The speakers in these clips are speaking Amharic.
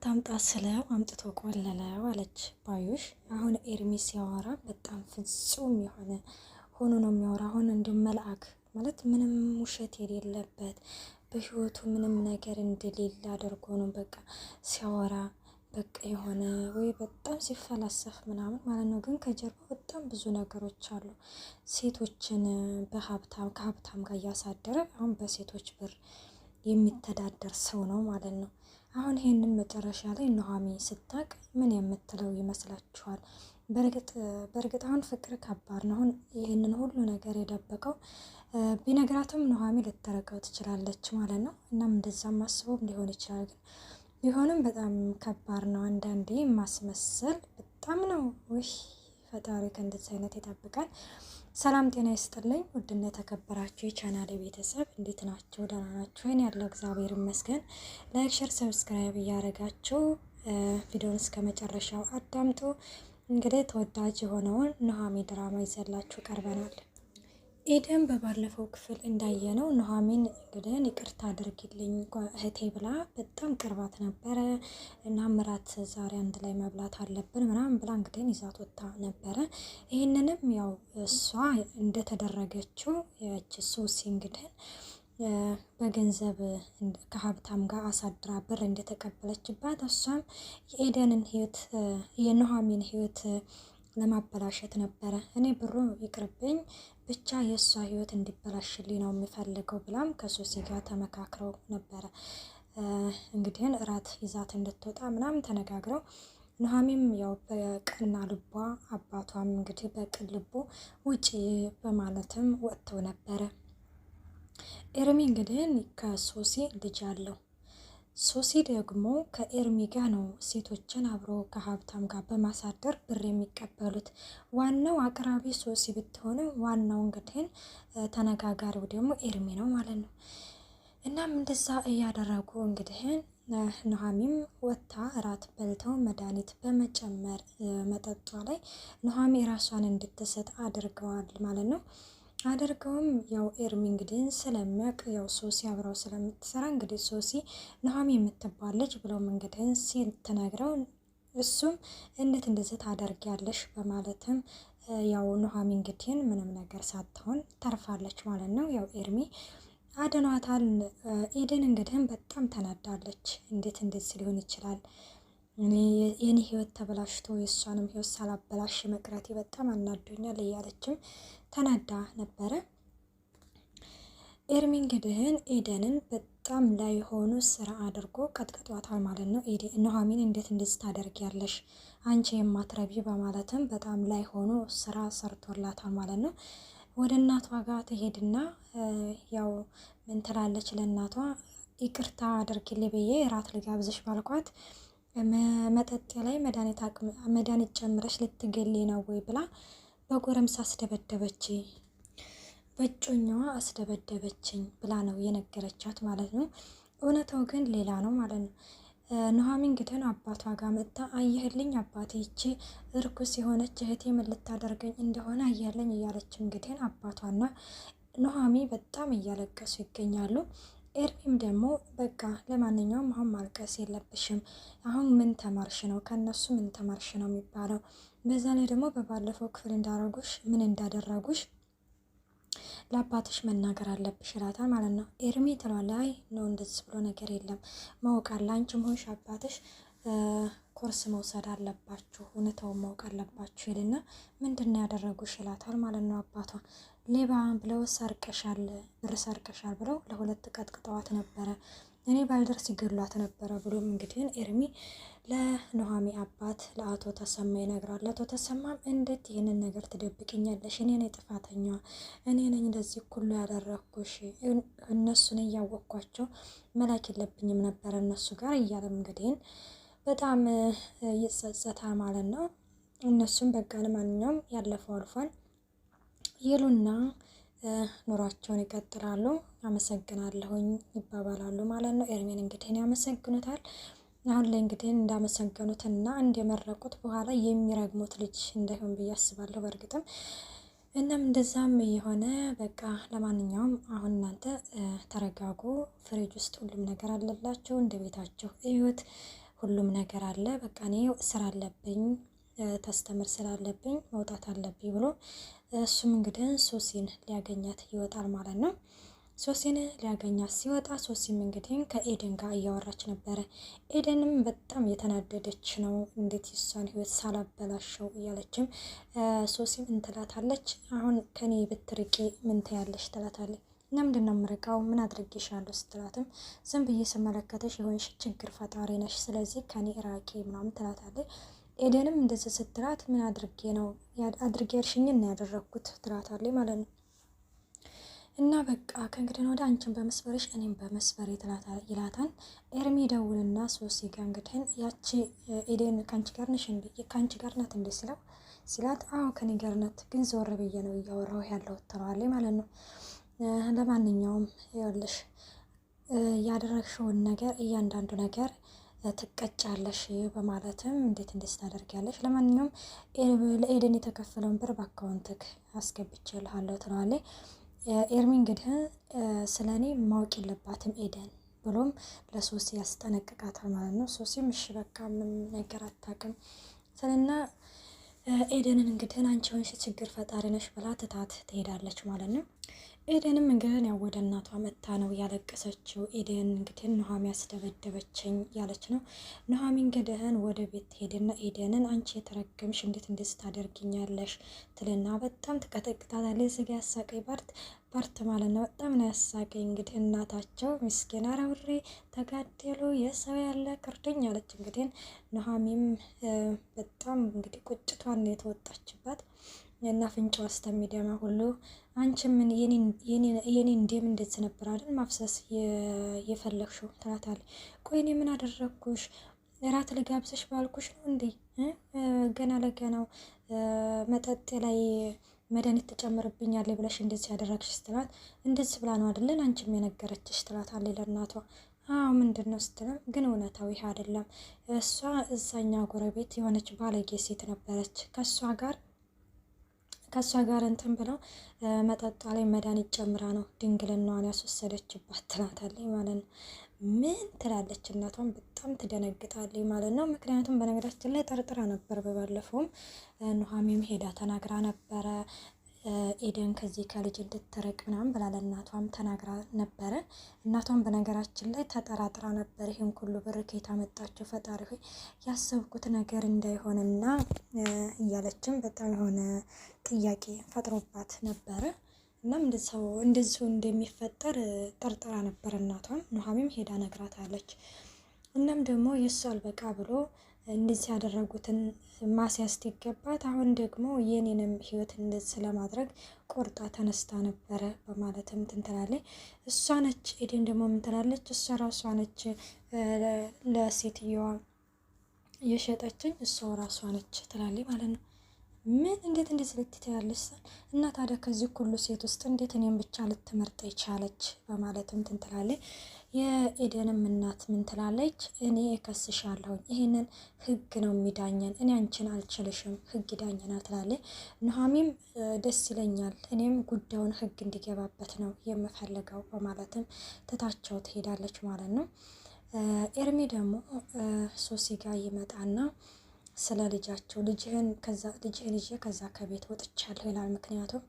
አታምጣ ስለው አምጥቶ ቆለለው አለች ባዩሽ። አሁን ኤርሚ ሲያወራ በጣም ፍጹም የሆነ ሆኖ ነው የሚያወራ። አሁን እንዲሁም መልአክ ማለት ምንም ውሸት የሌለበት በህይወቱ ምንም ነገር እንደሌለ አድርጎ ነው በቃ ሲያወራ በቃ የሆነ ወይ በጣም ሲፈላሰፍ ምናምን ማለት ነው። ግን ከጀርባ በጣም ብዙ ነገሮች አሉ። ሴቶችን ከሀብታም ጋር እያሳደረ አሁን በሴቶች ብር የሚተዳደር ሰው ነው ማለት ነው። አሁን ይሄንን መጨረሻ ላይ ኑሃሚን ስታቅ ምን የምትለው ይመስላችኋል? በእርግጥ አሁን ፍቅር ከባድ ነው። አሁን ይህንን ሁሉ ነገር የደበቀው ቢነግራትም ኑሃሚን ልትረቀው ትችላለች ማለት ነው። እናም እንደዛም ማስበውም ሊሆን ይችላል። ግን ቢሆንም በጣም ከባድ ነው። አንዳንዴ ማስመሰል በጣም ነው። ውይ ፈጣሪ ከእንደዚህ አይነት ይጠብቃል። ሰላም ጤና ይስጥልኝ። ውድና የተከበራችሁ የቻናሌ ቤተሰብ እንዴት ናቸው? ደህና ናችሁ? ወይኔ ያለው እግዚአብሔር ይመስገን። ላይክ፣ ሼር፣ ሰብስክራይብ እያደረጋችሁ ቪዲዮውን እስከ መጨረሻው አዳምጡ። እንግዲህ ተወዳጅ የሆነውን ኑሃሚን ድራማ ይዘላችሁ ቀርበናል። ኤደን በባለፈው ክፍል እንዳየነው ኑሃሚን እንግዲህ ይቅርታ አድርጊልኝ እህቴ ብላ በጣም ቅርባት ነበረ እና ምራት ዛሬ አንድ ላይ መብላት አለብን ምናምን ብላ እንግዲህ ይዛት ወጣ ነበረ። ይህንንም ያው እሷ እንደተደረገችው ያቺ ሶሲ እንግዲህ በገንዘብ ከሀብታም ጋር አሳድራ ብር እንደተቀበለችባት እሷም የኤደንን ህይወት የኑሃሚን ህይወት ለማበላሸት ነበረ። እኔ ብሩ ይቅርብኝ ብቻ የእሷ ህይወት እንዲበላሽልኝ ነው የምፈልገው ብላም ከሶሲ ጋር ተመካክረው ነበረ። እንግዲህ እራት ይዛት እንድትወጣ ምናምን ተነጋግረው ኑሃሚንም ያው በቀና ልቧ አባቷም እንግዲህ በቅን ልቡ ውጪ በማለትም ወጥተው ነበረ። ኤርሚ እንግዲህ ከሶሲ ልጅ አለው። ሶሲ ደግሞ ከኤርሚ ጋር ነው ሴቶችን አብሮ ከሀብታም ጋር በማሳደር ብር የሚቀበሉት። ዋናው አቅራቢ ሶሲ ብትሆንም ዋናው እንግዲህ ተነጋጋሪው ደግሞ ኤርሚ ነው ማለት ነው። እናም እንደዛ እያደረጉ እንግዲህ ኑሃሚንም ወጥታ እራት በልተው መድኃኒት በመጨመር መጠጧ ላይ ኑሃሚን ራሷን እንድትሰጥ አድርገዋል ማለት ነው። አድርገውም ያው ኤርሚ እንግዲህ ስለሚያውቅ ያው ሶሲ አብረው ስለምትሰራ እንግዲህ ሶሲ ኑሃሚን የምትባል ልጅ ብለው እንግዲህ ሲትነግረው እሱም እንዴት እንደዚህ ታደርጊያለሽ በማለትም ያው ኑሃሚን እንግዲህ ምንም ነገር ሳትሆን ተርፋለች ማለት ነው። ያው ኤርሚ አድኗታል። ኤደን እንግዲህ በጣም ተናዳለች። እንዴት እንደዚህ ሊሆን ይችላል? የኔ ህይወት ተበላሽቶ የእሷንም ህይወት ሳላበላሽ መቅረቴ በጣም አናዶኛል እያለችም ተናዳ ነበረ። ኤርሚ እንግዲህ ኤደንን በጣም ላይ ሆኖ ስራ አድርጎ ቀጥቅጧታል ማለት ነው። ኑሃሚን እንዴት እንደዚህ ታደርጊያለሽ አንቺ የማትረቢ በማለትም በጣም ላይ ሆኖ ስራ ሰርቶላታል ማለት ነው። ወደ እናቷ ጋር ትሄድና ያው ምን ትላለች ለእናቷ፣ ይቅርታ አድርጊልኝ ብዬ እራት ልጋብዝሽ ባልኳት መጠጥ ላይ መድኃኒት ጨምረሽ ልትገሊ ነው ወይ ብላ በጎረምሳ አስደበደበች፣ በእጮኛዋ አስደበደበችኝ ብላ ነው የነገረቻት ማለት ነው። እውነታው ግን ሌላ ነው ማለት ነው። ኑሃሚን እንግዲህ አባቷ ጋር መጥታ አየህልኝ አባቴ ይቺ እርኩስ የሆነች እህቴ ምን ልታደርገኝ እንደሆነ አየህልኝ እያለች እንግዲህ አባቷና ኑሃሚን በጣም እያለቀሱ ይገኛሉ። ኤርሚም ደግሞ በቃ ለማንኛውም አሁን ማልቀስ የለብሽም፣ አሁን ምን ተማርሽ ነው ከነሱ ምን ተማርሽ ነው የሚባለው። በዛ ላይ ደግሞ በባለፈው ክፍል ምን እንዳደረጉሽ ለአባትሽ መናገር አለብሽ ይላታል ማለት ነው። ኤርሚ ትላለች አይ ነው እንደዚህ ብሎ ነገር የለም ማወቅ አለ፣ አንቺም ሆንሽ አባትሽ ኮርስ መውሰድ አለባችሁ፣ እውነታውን ማወቅ አለባችሁ ይልና ምንድን ያደረጉሽ ይላታል ማለት ነው። አባቷ ሌባ ብለው ብር ሰርቀሻል ብለው ለሁለት ቀጥቅጠዋት ነበረ፣ እኔ ባልደርስ ይገሏት ነበረ ብሎም እንግዲህ ኤርሚ ለኑሃሚን አባት ለአቶ ተሰማ ይነግራል። አቶ ተሰማም እንዴት ይህንን ነገር ትደብቅኛለሽ? እኔ ነኝ ጥፋተኛዋ፣ እኔ ነኝ እንደዚህ ሁሉ ያደረኩሽ፣ እነሱን እያወቅኳቸው መላክ የለብኝም ነበረ እነሱ ጋር እያለም እንግዲህ በጣም ይጸጸታል ማለት ነው። እነሱም በቃ ለማንኛውም ያለፈው አልፏል ይሉና ኑሯቸውን ይቀጥላሉ። አመሰግናለሁኝ ይባባላሉ ማለት ነው። ኤርሚን እንግዲህ ያመሰግኑታል። አሁን ላይ እንግዲህ እንዳመሰገኑትና እንደመረቁት በኋላ የሚረግሙት ልጅ እንዳይሆን ብዬ አስባለሁ። በእርግጥም እናም እንደዛም የሆነ በቃ ለማንኛውም አሁን እናንተ ተረጋጉ። ፍሪጅ ውስጥ ሁሉም ነገር አለላችሁ፣ እንደ ቤታችሁ እዩት። ሁሉም ነገር አለ። በቃ እኔ ስራ አለብኝ ተስተምር ስላለብኝ መውጣት አለብኝ ብሎ እሱም እንግዲህ ሶሲን ሊያገኛት ይወጣል ማለት ነው። ሶሲን ሊያገኛት ሲወጣ ሶሲም እንግዲህ ከኤደን ጋር እያወራች ነበረ። ኤደንም በጣም የተናደደች ነው። እንዴት የሷን ህይወት ሳላበላሸው እያለችም ሶሲም እንትላታለች። አሁን ከኔ ብትርቂ ምን ትያለሽ ትላታለች። ለምንድን ነው የምርቃው? ምን አድርጌሻለሁ ስትላትም ዝም ብዬ ስመለከተሽ የሆንሽ ችግር ፈጣሪ ነሽ፣ ስለዚህ ከኔ ራቂ ምናምን ትላታለች። ኤደንም እንደዚህ ስትላት ምን አድርጌ ነው አድርጌ ያልሽኝን ነው ያደረግኩት ትላታለች ማለት ነው። እና በቃ ከእንግዲህ ወደ አንቺን በመስበርሽ እኔም በመስበር ይላታል። ኤርሚ ደውልና ሶሲ ጋር እንግዲህ ያቺ ኤደን ከአንቺ ጋር ነሽ እንዴ ከአንቺ ጋር ናት እንዴ ሲላት አዎ ከኔ ጋር ናት፣ ግን ዞር ብዬ ነው እያወራሁ ያለው ትለዋለች ማለት ነው። ለማንኛውም ይኸውልሽ ያደረግሽውን ነገር እያንዳንዱ ነገር ትቀጫለሽ በማለትም እንዴት ታደርጊያለሽ? ለማንኛውም ለኤደን የተከፈለውን ብር በአካውንትክ አስገብቼልሃለሁ ትለዋለች። ኤርሚ እንግዲህ ስለ እኔ ማወቅ የለባትም ኤደን ብሎም ለሶሲ ያስጠነቅቃታል ማለት ነው። ሶሲም እሺ በቃ ምን ነገር አታውቅም ስለና ኤደንን እንግዲህ አንቺ ሆንሽ ችግር ፈጣሪ ነሽ ብላ ትታት ትሄዳለች ማለት ነው። ኤደንም እንግዲህ ያው ወደ እናቷ መታ ነው ያለቀሰችው። ኤደን እንግዲህ ኑሃሚ ያስደበደበችኝ ያለች ነው። ኑሃሚ እንግዲህ ወደ ቤት ሄድና ኤደንን አንቺ የተረገምሽ እንዴት ታደርጊኛለሽ ትልና በጣም ትቀጠቅጣታለች። ስጋ ያሳቀኝ ፓርት ማለት ነው። በጣም ነው ያሳቀኝ። እንግዲህ እናታቸው ምስኪን አረውሬ ተጋደሉ የሰው ያለ ቅርድኝ አለች። እንግዲህ ኑሃሚም በጣም እንግዲህ ቁጭቷን ነው የተወጣችባት እና ፍንጫው እስከሚደማ ሁሉ አንቺ ምን የኔ እንደም እንደዚህ ነበር አይደል ማፍሰስ የፈለግሽው ትላታለች። ቆይ እኔ ምን አደረግኩሽ? እራት ልጋብዝሽ ባልኩሽ ነው እንዴ? ገና ለገናው መጠጥ ላይ መድኃኒት ትጨምርብኛለች ብለሽ እንደዚህ ያደረግሽ ስትላት እንደዚህ ብላ ነው አይደለን አንቺም የነገረችሽ ትላታለች ለእናቷ። አዎ ምንድን ነው ስትለም ግን እውነታው ይህ አይደለም። እሷ እዛኛ ጎረቤት የሆነች ባለጌ ሴት ነበረች ከእሷ ጋር እንትን ብለው መጠጧ ላይ መድኃኒት ጨምራ ነው ድንግልናዋን ያስወሰደችባት ትላታለች ማለት ነው። ምን ትላለች እናቷን በጣም ትደነግጣለች ማለት ነው። ምክንያቱም በነገራችን ላይ ጠርጥራ ነበር። በባለፈውም ኑሃሚም ሄዳ ተናግራ ነበረ ኤደን ከዚህ ከልጅ እንድትርቅ ምናምን ብላ ለእናቷም ተናግራ ነበረ። እናቷም በነገራችን ላይ ተጠራጥራ ነበር። ይህን ሁሉ ብር ከየት አመጣችሁ ፈጣሪ ሆይ ያሰብኩት ነገር እንዳይሆንና እያለችም በጣም የሆነ ጥያቄ ፈጥሮባት ነበረ። እናም እንደዚሁ እንደሚፈጠር ጠርጥራ ነበር እናቷም። ኑሃሚም ሄዳ ነግራታለች። እናም ደግሞ የእሱ አልበቃ ብሎ እንደዚህ ያደረጉትን ማስያዝ ይገባት። አሁን ደግሞ የኔንም ህይወት እንደዚህ ለማድረግ ቆርጣ ተነስታ ነበረ በማለትም ትንትላለች። እሷ ነች ኤደን ደግሞ ምን ትላለች? እሷ ራሷ ነች ለሴትዮዋ የሸጠችኝ እሷ ራሷ ነች ትላለች ማለት ነው። ምን እንዴት ልትያለች? እና ታዲያ ከዚህ ሁሉ ሴት ውስጥ እንዴት እኔም ብቻ ልትመርጥ ይቻለች? በማለትም ትንትላለች። የኤደንም እናት ምን ትላለች? እኔ እከስሻለሁኝ፣ ይሄንን ህግ ነው የሚዳኘን፣ እኔ አንቺን አልችልሽም፣ ህግ ይዳኘናል ትላለች። ኑሃሚም ደስ ይለኛል፣ እኔም ጉዳዩን ህግ እንዲገባበት ነው የምፈልገው በማለትም ትታቸው ትሄዳለች ማለት ነው። ኤርሚ ደግሞ ሶሲ ጋር ይመጣና ስለ ልጃቸው ልጅህን ይዤ ከዛ ከቤት ወጥቻለሁ ይላል። ምክንያቱም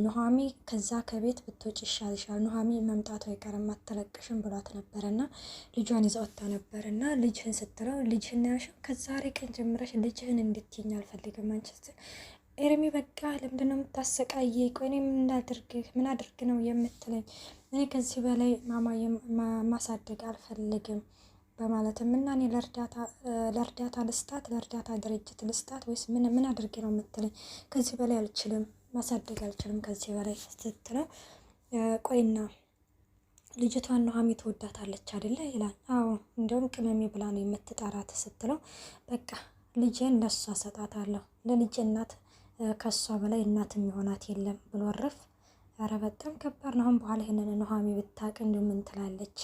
ኑሃሚ ከዛ ከቤት ብትወጭ ይሻልሻል፣ ኑሃሚ መምጣቱ አይቀርም አትለቅሽም ብሏት ነበርና ልጇን ይዛ ወጥታ ነበርና ልጅህን ስትለው ልጅህን ያልሽው ከዛሬ ቀን ጀምረሽ ልጅህን እንድትይኝ አልፈልግም አንቺ ስትል ኤርሚ በቃ ለምንድን ነው የምታሰቃየኝ? ቆይ እኔ ምን አድርግ ነው የምትለኝ? እኔ ከዚህ በላይ ማሳደግ አልፈልግም በማለትም እና እኔ ለእርዳታ ልስጣት ለእርዳታ ድርጅት ልስጣት ወይስ ምን አድርጌ ነው የምትለኝ? ከዚህ በላይ አልችልም፣ ማሳደግ አልችልም ከዚህ በላይ ስትለው ቆይና ልጅቷን ኑሃሚ ትወዳታለች አይደለ ይላል። አዎ እንደውም ቅመሜ ብላ ነው የምትጠራት ስትለው በቃ ልጄን ለሷ ሰጣታለሁ፣ ለልጄ እናት ከሷ በላይ እናት የሚሆናት የለም ብሎ ረፍ። ኧረ በጣም ከባድ ነው። አሁን በኋላ ይሄንን ኑሃሚ ብታውቅ እንዲሁ ምን ትላለች?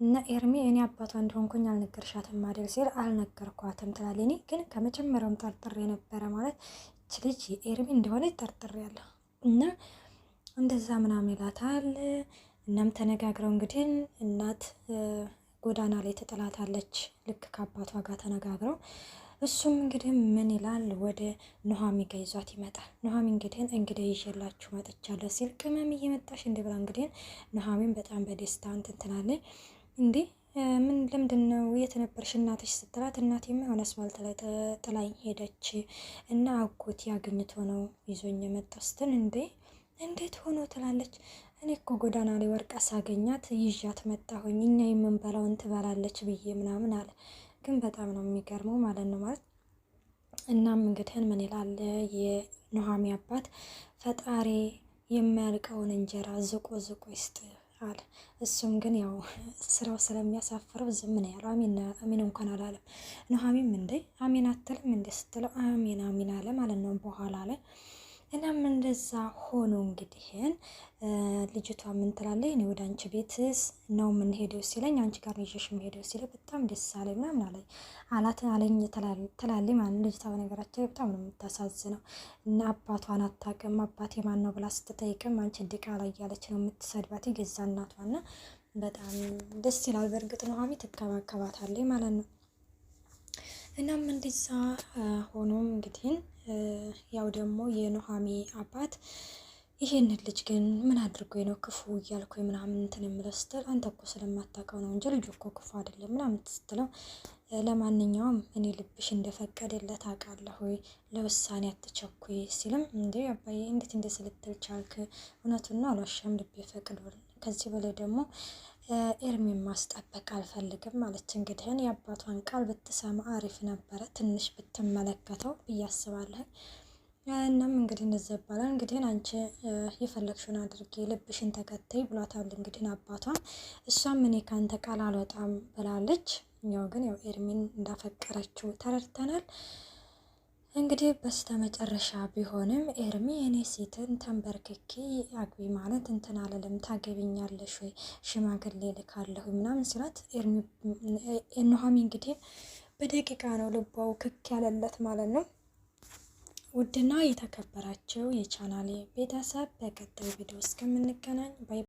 እና ኤርሚ እኔ አባቷ እንደሆንኩኝ አልነገርሻትም አይደል ሲል አልነገርኳትም ትላለች። እኔ ግን ከመጀመሪያውም ጠርጥሬ ነበረ ማለት እች ልጅ ኤርሚ እንደሆነ ጠርጥሬ ያለሁ እና እንደዛ ምናምን ይላታል። እናም ተነጋግረው እንግዲህ እናት ጎዳና ላይ ትጥላታለች፣ ልክ ከአባቷ ጋር ተነጋግረው። እሱም እንግዲህ ምን ይላል ወደ ኑሃሚ ጋር ይዟት ይመጣል። ኑሃሚ እንግዲህ ይዤላችሁ መጥቻለሁ ሲል ቅመም እየመጣሽ እንደ ብላ እንግዲህ ኑሃሚን በጣም በደስታ እንትን ትላለች። እንዴ ምን ለምንድን ነው የት ነበርሽ እናትሽ ስትላት፣ እናቴማ የሆነ አስፋልት ላይ ጥላኝ ሄደች እና አጎቴ አግኝቶ ነው ይዞኝ የመጣው ስትል፣ እንዴት ሆኖ ትላለች። እኔ እኮ ጎዳና ላይ ወርቃ ሳገኛት ይዣት መጣሁኝ እኛ የምንበላውን ትበላለች ብዬ ምናምን አለ። ግን በጣም ነው የሚገርመው ማለት ነው ማለት። እናም እንግዲህ ምን ይላል የኑሃሚ አባት፣ ፈጣሪ የማያልቀውን እንጀራ ዝቆ ይስጥ አለ። እሱም ግን ያው ስራው ስለሚያሳፍረው ዝም ነው ያለው። አሚን እንኳን አላለም። ኑሃሚም አሚን አትልም እንዴ ስትለው አሚን አለ ማለት ነው በኋላ ላይ። እናም እንደዛ ሆኖ እንግዲህ ልጅቷ ምን ትላለች፣ እኔ ወደ አንቺ ቤት ነው የምንሄደው ሲለኝ አንቺ ጋር ይዤሽ የምሄደው ሲለኝ በጣም ደስ አለኝ ምናምን አለኝ ትላለች ማለት ልጅቷ። በነገራችን በጣም ነው የምታሳዝነው እና አባቷን አታውቅም። አባቴ ማን ነው ብላ ስትጠይቅም አንቺ ዲቃላ እያለች ነው የምትሰድባት የገዛ እናቷና በጣም ደስ ይላል። በእርግጥ ኑሃሚ ትከባከባታለች ማለት ነው። እናም እንደዛ ሆኖም እንግዲህ ያው ደግሞ የኑሃሚ አባት ይሄንን ልጅ ግን ምን አድርጎ ነው ክፉ እያልኩ ምናምን እንትን የምለው ስትል፣ አንተ እኮ ስለማታውቀው ነው እንጂ ልጁ እኮ ክፉ አይደለም ምናምን ስትለው፣ ለማንኛውም እኔ ልብሽ እንደፈቀደለት አውቃለሁ ወይ ለውሳኔ አትቸኩይ ሲልም፣ አባዬ እንዴት እንደዚህ ልትል ቻልክ? እውነቱን ነው አልዋሻም፣ ልቤ ፈቅዷል። ከዚህ በላይ ደግሞ ኤርሚን ማስጠበቅ አልፈልግም ማለች። እንግዲህ የአባቷን ቃል ብትሰማ አሪፍ ነበረ፣ ትንሽ ብትመለከተው ብዬ አስባለሁ። እናም እንግዲህ እንደዛ ይባላል። እንግዲህ አንቺ የፈለግሽውን አድርጌ ልብሽን ተከተይ ብሏታል እንግዲህ አባቷን። እሷም እኔ ካንተ ቃል አልወጣም ብላለች። ያው ግን ያው ኤርሚን እንዳፈቀረችው ተረድተናል። እንግዲህ በስተመጨረሻ ቢሆንም ኤርሚ እኔ ሴትን ተንበርክኬ አግቢ ማለት እንትን አለለም፣ ታገቢኛለሽ ወይ ሽማግሌ ልካለሁ ምናምን ሲላት፣ ኑሃሚ እንግዲህ በደቂቃ ነው ልባው ክክ ያለለት ማለት ነው። ውድና የተከበራቸው የቻናሌ ቤተሰብ በቀጣይ ቪዲዮ እስከምንገናኝ ባይ